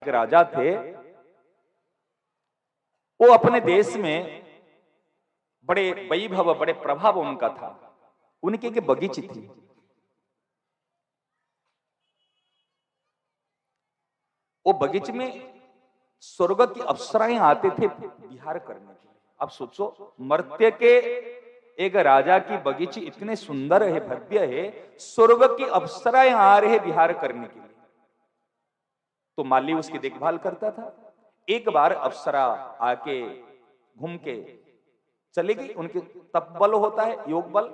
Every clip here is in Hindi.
एक राजा थे, वो अपने देश में बड़े वैभव, बड़े प्रभाव उनका था। उनकी एक बगीची थी। वो बगीचे में स्वर्ग की अप्सराएं आते थे विहार करने के लिए। अब सोचो, मर्त्य के एक राजा की बगीची इतने सुंदर है, भव्य है, स्वर्ग की अप्सराएं आ रहे विहार करने के लिए। तो माली उसकी देखभाल करता था। एक बार अप्सरा आके घूम के चली गई। उनके तप बल होता है, योग बल।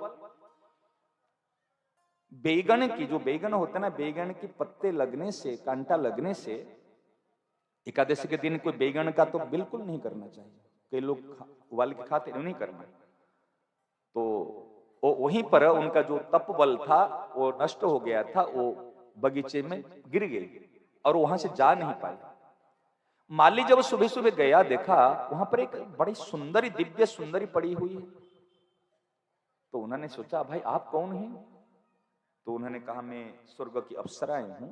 बैगन की, जो बैगन होता है ना, बैगन के पत्ते लगने से, कांटा लगने से, एकादशी के दिन कोई बैगन का तो बिल्कुल नहीं करना चाहिए। कई लोग उबाल के खाते, नहीं करना। तो वो वहीं पर उनका जो तप बल था वो नष्ट हो गया था। वो बगीचे में गिर गई और वहां से जा नहीं पाई। माली जब सुबह सुबह गया, देखा वहां पर एक बड़ी सुंदरी, दिव्य सुंदरी पड़ी हुई है। तो उन्होंने सोचा, भाई आप कौन हैं? तो उन्होंने कहा, मैं स्वर्ग की अप्सराएं हूं,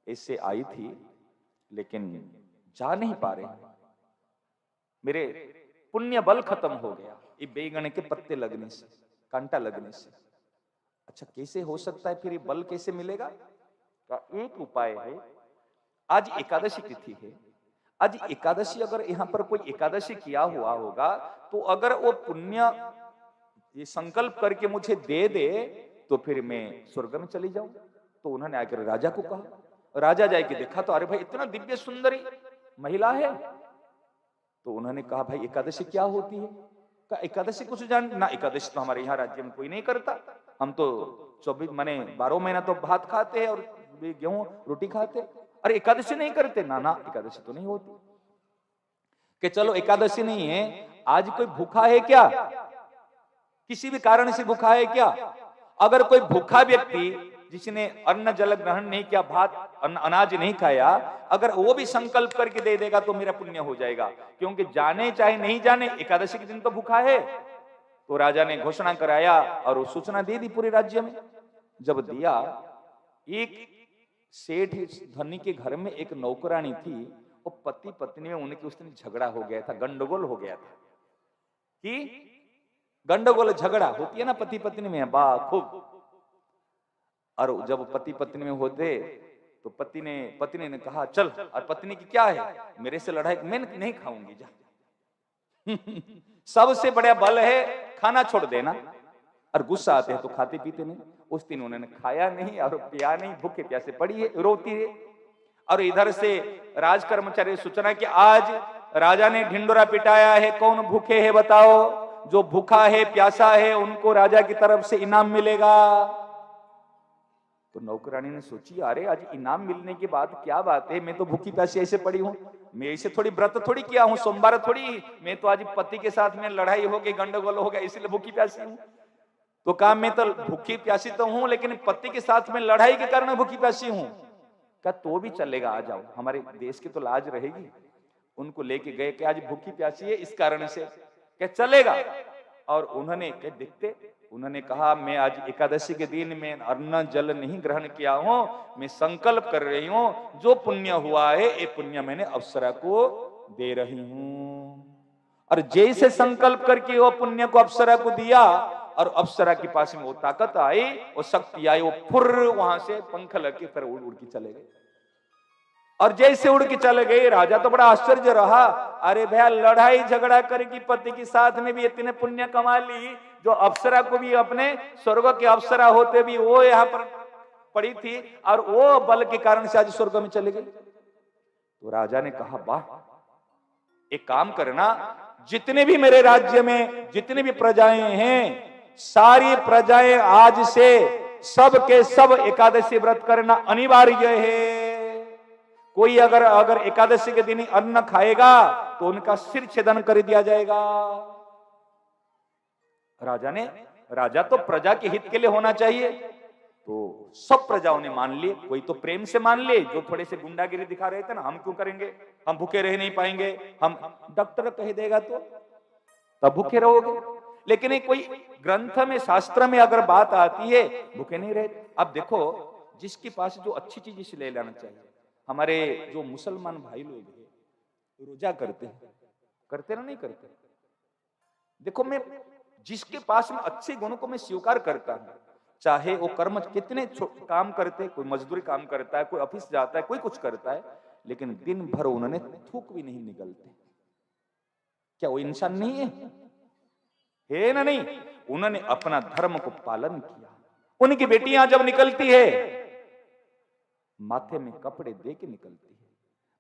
ऐसे आई थी लेकिन जा नहीं पा रहे, मेरे पुण्य बल खत्म हो गया ये बैगन के पत्ते लगने से, कांटा लगने से। अच्छा, कैसे हो सकता है फिर ये बल कैसे मिलेगा? का एक उपाय है, आज एकादशी तिथि है। आज एकादशी, अगर यहाँ पर कोई एकादशी किया हुआ होगा तो अगर वो पुण्य ये संकल्प करके मुझे दे दे तो फिर मैं स्वर्ग में चली जाऊं। तो उन्होंने आकर राजा को कहा। राजा जाके देखा तो अरे भाई, इतना दिव्य सुंदरी महिला है। तो उन्होंने कहा, भाई एकादशी क्या होती है? कहा, एकादशी कुछ जान ना, एकादशी तो हमारे यहाँ राज्य में कोई नहीं करता। हम तो 24 माने 12 महीना तो भात खाते हैं और गेहूं रोटी खाते। अरे एकादशी नहीं करते? ना ना, एकादशी तो नहीं होती। कि चलो एकादशी नहीं है, आज कोई भूखा है क्या? किसी भी कारण से भूखा है क्या? अगर कोई भूखा व्यक्ति जिसने अन्न जल ग्रहण नहीं किया, भात अनाज नहीं खाया, अगर वो भी संकल्प करके दे देगा तो मेरा पुण्य हो जाएगा। क्योंकि जाने चाहे नहीं जाने, एकादशी के दिन तो भूखा है। तो राजा ने घोषणा कराया और वो सूचना दे दी पूरे राज्य में। जब दिया, एक सेठ धनी के घर में एक नौकरानी थी। वो पति पत्नी में उनके उस दिन झगड़ा हो गया था, गंडगोल हो गया था। कि गंडगोल झगड़ा होती है ना पति पत्नी में, बा खूब। और जब पति पत्नी में होते तो पत्नी ने कहा, चल। और पत्नी की क्या है, मेरे से लड़ाई, मैं नहीं खाऊंगी, जा। सबसे बड़ा बल है खाना छोड़ देना। और गुस्सा आते हैं तो खाते पीते नहीं। उस दिन उन्होंने खाया नहीं और पिया नहीं, भूखे प्यासे पड़ी है, रोती है। और इधर से राज कर्मचारी सूचना कि आज राजा ने ढिंडोरा पिटाया है, कौन भूखे है बताओ? जो भूखा है, प्यासा है, उनको राजा की तरफ से इनाम मिलेगा। तो नौकरानी ने सोची, अरे आज इनाम मिलने के बाद क्या बात है, मैं तो भूखी प्यासी ऐसे पड़ी हूं, मैं ऐसे थोड़ी व्रत थोड़ी किया हूं, सोमवार थोड़ी, मैं तो आज पति के साथ में लड़ाई हो गई, गंडगोल हो गया, इसलिए भूखी प्यासी हूं। तो कहा, मैं तो भूखी प्यासी तो हूं, लेकिन पति के साथ में लड़ाई के कारण भूखी प्यासी हूं। क्या तो भी चलेगा, आ जाओ, हमारे देश की तो लाज रहेगी। उनको लेके गए कि आज भूखी प्यासी है इस कारण से, क्या चलेगा? और उन्होंने क्या देखते, उन्होंने कहा, मैं आज एकादशी के दिन में अन्न जल नहीं ग्रहण किया हूं, मैं संकल्प कर रही हूं, जो पुण्य हुआ है ये पुण्य मैंने अप्सरा को दे रही हूं। और जैसे संकल्प करके वो पुण्य को अप्सरा को दिया और अप्सरा के पास में वो ताकत आई, वो शक्ति आई, वो फुर वहां से पंख लग के फिर उड़ उड़ के चले गए। और जैसे उड़ के चले गए, राजा तो बड़ा आश्चर्य रहा। अरे भैया, लड़ाई झगड़ा करके पति के साथ में भी इतने पुण्य कमा ली, जो अप्सरा को भी अपने स्वर्ग के अप्सरा होते भी वो यहाँ पर पड़ी थी और वो बल के कारण से आज स्वर्ग में चले गई। तो राजा ने कहा, वाह, एक काम करना, जितने भी मेरे राज्य में जितने भी प्रजाएं हैं, सारी प्रजाएं आज से सब के सब एकादशी व्रत करना अनिवार्य है। कोई अगर एकादशी के दिन अन्न खाएगा तो उनका सिर छेदन कर दिया जाएगा। राजा तो प्रजा के हित के लिए होना चाहिए। तो सब प्रजाओं ने मान लिए। कोई तो प्रेम से मान लिए, जो थोड़े से गुंडागिरी दिखा रहे थे ना, हम क्यों करेंगे, हम भूखे रह नहीं पाएंगे, हम डॉक्टर कह देगा तो तब भूखे रहोगे। लेकिन कोई ग्रंथ में, शास्त्र में अगर बात आती है, भूखे नहीं रहे। अब देखो, जिसके पास जो अच्छी चीज से ले लेना चाहिए। हमारे जो मुसलमान भाई लोग हैं रोजा करते ना, नहीं करते? देखो, मैं जिसके पास में अच्छे गुणों को मैं स्वीकार करता हूं, चाहे वो कर्म कितने काम करते, कोई मजदूरी काम करता है, कोई ऑफिस जाता है, कोई कुछ करता है, लेकिन दिन भर उन्होंने थूक भी नहीं निकलते, क्या वो इंसान नहीं है ना? नहीं, उन्होंने अपना धर्म को पालन किया। उनकी बेटियां जब निकलती है माथे में कपड़े दे के निकलती है,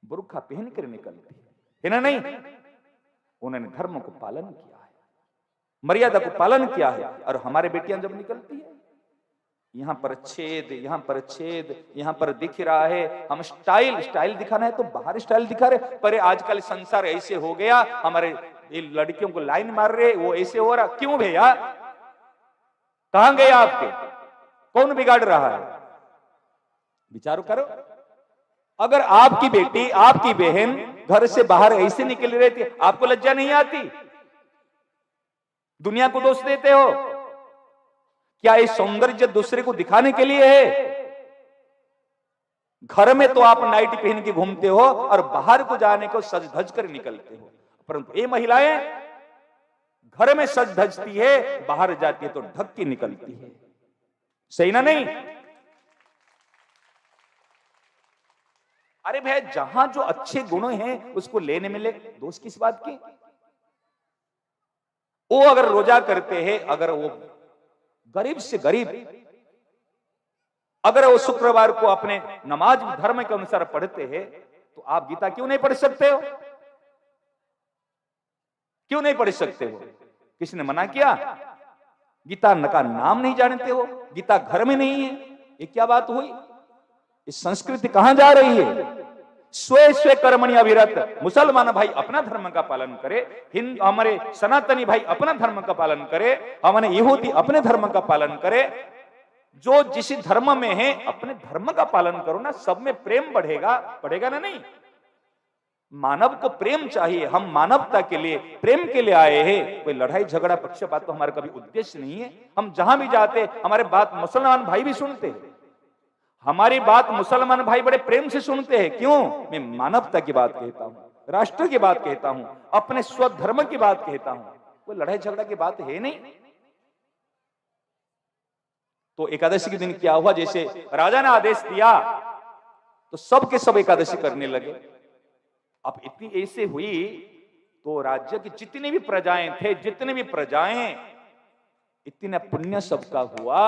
बुर्खा पहन कर निकलती है ना? नहीं, उन्होंने धर्म को पालन किया है, मर्यादा को पालन किया है। और हमारे बेटियां जब निकलती है, यहां पर छेद, यहां पर छेद, यहां पर दिख रहा है, हम स्टाइल दिखाना है तो बाहर स्टाइल दिखा रहे, पर आजकल संसार ऐसे हो गया, हमारे लड़कियों को लाइन मार रहे, वो ऐसे हो रहा। क्यों भैया, कहां गए आपके? कौन बिगाड़ रहा है? विचार करो। अगर आपकी बेटी, आपकी बहन घर से बाहर ऐसे निकल रही थी, आपको लज्जा नहीं आती? दुनिया को दोष देते हो। क्या ये सौंदर्य दूसरे को दिखाने के लिए है? घर में तो आप नाइटी पहन के घूमते हो और बाहर को जाने को सज धज कर निकलते हो, परंतु ये महिलाएं घर में सज धजती है, बाहर जाती है तो ढक के निकलती है। सही ना? नहीं? अरे भाई, जहां जो अच्छे गुण हैं उसको लेने में ले दोष किस बात की? वो अगर रोजा करते हैं, अगर वो गरीब से गरीब, अगर वो शुक्रवार को अपने नमाज धर्म के अनुसार पढ़ते हैं, तो आप गीता क्यों नहीं पढ़ सकते हो? क्यों नहीं पढ़ सकते हो? किसने मना किया? गीता का नाम नहीं जानते हो, गीता घर में नहीं है, ये क्या बात हुई? इस संस्कृति कहां जा रही है? स्वे कर्मणि अविरत। मुसलमान भाई अपना धर्म का पालन करे, हिंदू हमारे सनातनी भाई अपना धर्म का पालन करे, हमारे यहूदी अपने धर्म का पालन करे। जो जिस धर्म में है अपने धर्म का पालन करो ना, सब में प्रेम बढ़ेगा ना? नहीं, मानव को प्रेम चाहिए। हम मानवता के लिए, प्रेम के लिए आए हैं। कोई लड़ाई झगड़ा पक्षपात तो हमारा कभी उद्देश्य नहीं है। हम जहां भी जाते, हमारे बात मुसलमान भाई भी सुनते हैं, हमारी बात मुसलमान भाई बड़े प्रेम से सुनते हैं। क्यों? मैं मानवता की बात कहता हूं, राष्ट्र की बात कहता हूं, अपने स्वधर्म की बात कहता हूं। कोई लड़ाई झगड़ा की बात है नहीं। तो एकादशी के दिन क्या हुआ? जैसे राजा ने आदेश दिया तो सब के सब एकादशी करने लगे। अब इतनी ऐसे हुई तो राज्य की जितनी भी प्रजाएं थे, जितने भी प्रजाएं, इतना पुण्य सबका हुआ,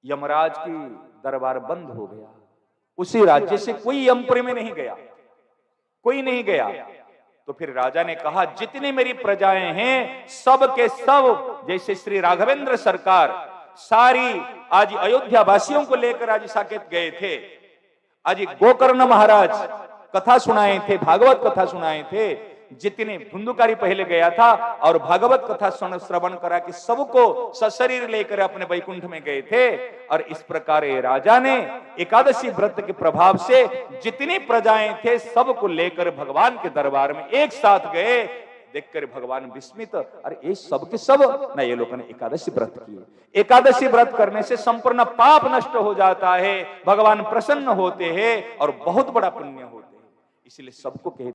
यमराज की दरबार बंद हो गया। उसी राज्य से कोई यमपुरी में नहीं गया, कोई नहीं गया। तो फिर राजा ने कहा, जितनी मेरी प्रजाएं हैं सब के सब, जैसे श्री राघवेंद्र सरकार सारी आज अयोध्या वासियों को लेकर आज साकेत गए थे, आज गोकर्ण महाराज कथा सुनाए थे, भागवत कथा सुनाए थे, जितने धुंधुकारी पहले गया था और भागवत कथा श्रवण करा कि सबको सशरीर लेकर अपने वैकुंठ में गए थे। और इस प्रकार राजा ने एकादशी व्रत के प्रभाव से जितनी प्रजाएं थे सबको लेकर भगवान के दरबार में एक साथ गए। देखकर भगवान विस्मित, अरे ये सब के सब ना, ये लोगों ने एकादशी व्रत किए। एकादशी व्रत करने से संपूर्ण पाप नष्ट हो जाता है, भगवान प्रसन्न होते हैं और बहुत बड़ा पुण्य होते हैं। इसलिए सबको कहते